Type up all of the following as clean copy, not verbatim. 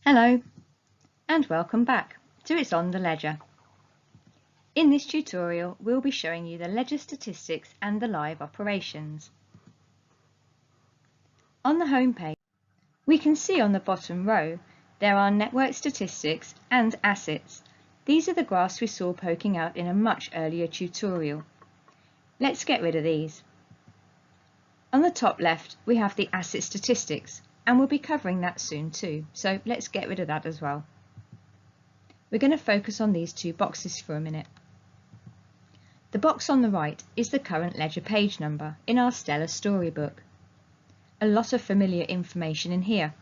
Hello and welcome back to It's on the Ledger. In this tutorial we'll be showing you the ledger statistics and the live operations. On the home page we can see on the bottom row there are network statistics and assets. These are the graphs we saw poking out in a much earlier tutorial. Let's get rid of these. On the top left we have the asset statistics, and we'll be covering that soon too, so let's get rid of that as well. We're going to focus on these two boxes for a minute. The box on the right is the current ledger page number in our Stellar storybook. A lot of familiar information in here.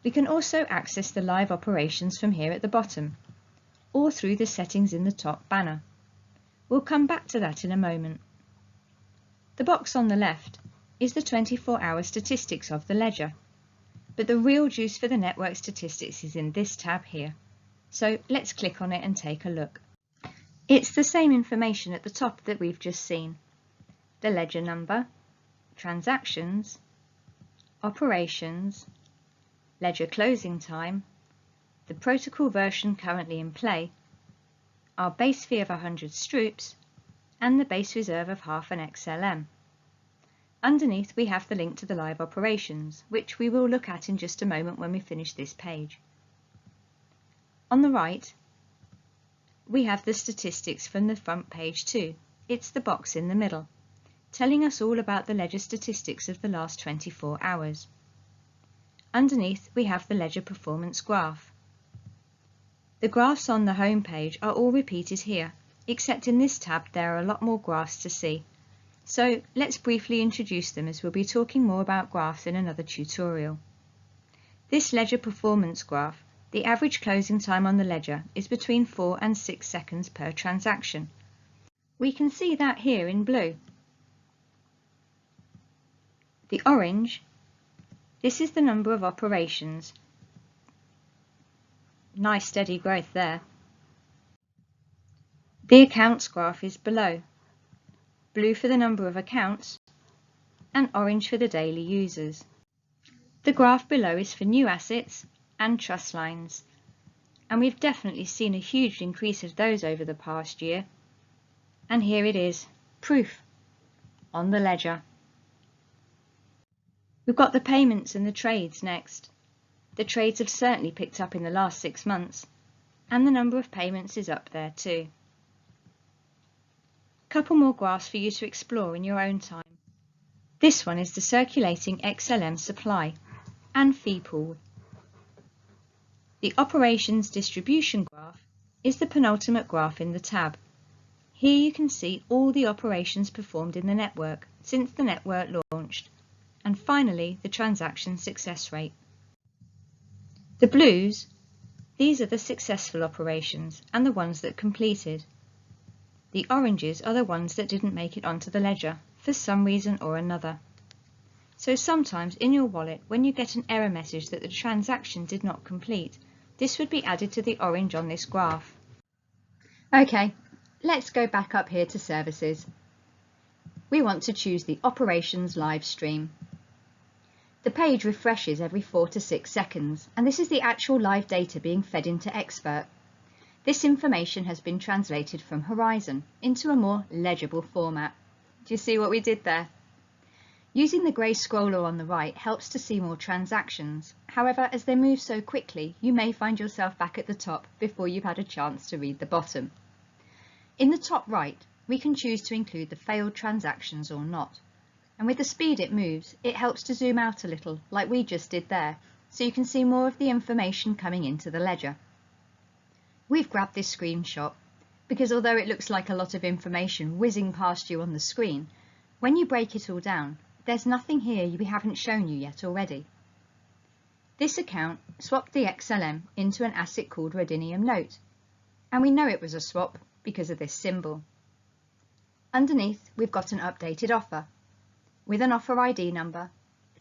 We can also access the live operations from here at the bottom, or through the settings in the top banner. We'll come back to that in a moment. The box on the left is the 24-hour statistics of the ledger, but the real juice for the network statistics is in this tab here. So let's click on it and take a look. It's the same information at the top that we've just seen. The ledger number, transactions, operations, ledger closing time, the protocol version currently in play, our base fee of 100 stroops, and the base reserve of half an XLM. Underneath we have the link to the live operations, which we will look at in just a moment when we finish this page. On the right, we have the statistics from the front page too. It's the box in the middle, telling us all about the ledger statistics of the last 24 hours. Underneath we have the ledger performance graph. The graphs on the home page are all repeated here, except in this tab there are a lot more graphs to see. So let's briefly introduce them, as we'll be talking more about graphs in another tutorial. This ledger performance graph, the average closing time on the ledger is between 4 and 6 seconds per transaction. We can see that here in blue. The orange, this is the number of operations. Nice steady growth there. The accounts graph is below. Blue for the number of accounts, and orange for the daily users. The graph below is for new assets and trust lines, and we've definitely seen a huge increase of those over the past year. And here it is, proof, on the ledger. We've got the payments and the trades next. The trades have certainly picked up in the last 6 months, and the number of payments is up there too. Couple more graphs for you to explore in your own time. This one is the circulating XLM supply and fee pool. The operations distribution graph is the penultimate graph in the tab. Here you can see all the operations performed in the network since the network launched, and finally the transaction success rate. The blues, these are the successful operations and the ones that completed. The oranges are the ones that didn't make it onto the ledger for some reason or another. So sometimes in your wallet, when you get an error message that the transaction did not complete, this would be added to the orange on this graph. Okay, let's go back up here to services. We want to choose the operations live stream. The page refreshes every 4 to 6 seconds, and this is the actual live data being fed into Expert. This information has been translated from Horizon into a more legible format. Do you see what we did there? Using the grey scroller on the right helps to see more transactions. However, as they move so quickly, you may find yourself back at the top before you've had a chance to read the bottom. In the top right, we can choose to include the failed transactions or not. And with the speed it moves, it helps to zoom out a little, like we just did there, so you can see more of the information coming into the ledger. We've grabbed this screenshot because although it looks like a lot of information whizzing past you on the screen, when you break it all down, there's nothing here we haven't shown you yet already. This account swapped the XLM into an asset called Rhodinium Note, and we know it was a swap because of this symbol. Underneath, we've got an updated offer with an offer ID number,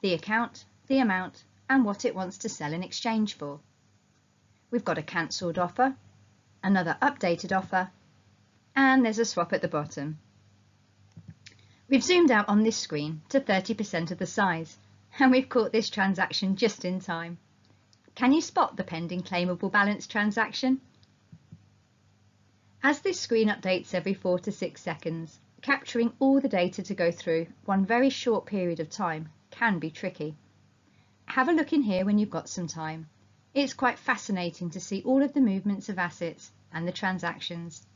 the account, the amount, and what it wants to sell in exchange for. We've got a cancelled offer, another updated offer, and there's a swap at the bottom. We've zoomed out on this screen to 30% of the size, and we've caught this transaction just in time. Can you spot the pending claimable balance transaction? As this screen updates every 4 to 6 seconds, capturing all the data to go through one very short period of time can be tricky. Have a look in here when you've got some time. It's quite fascinating to see all of the movements of assets and the transactions.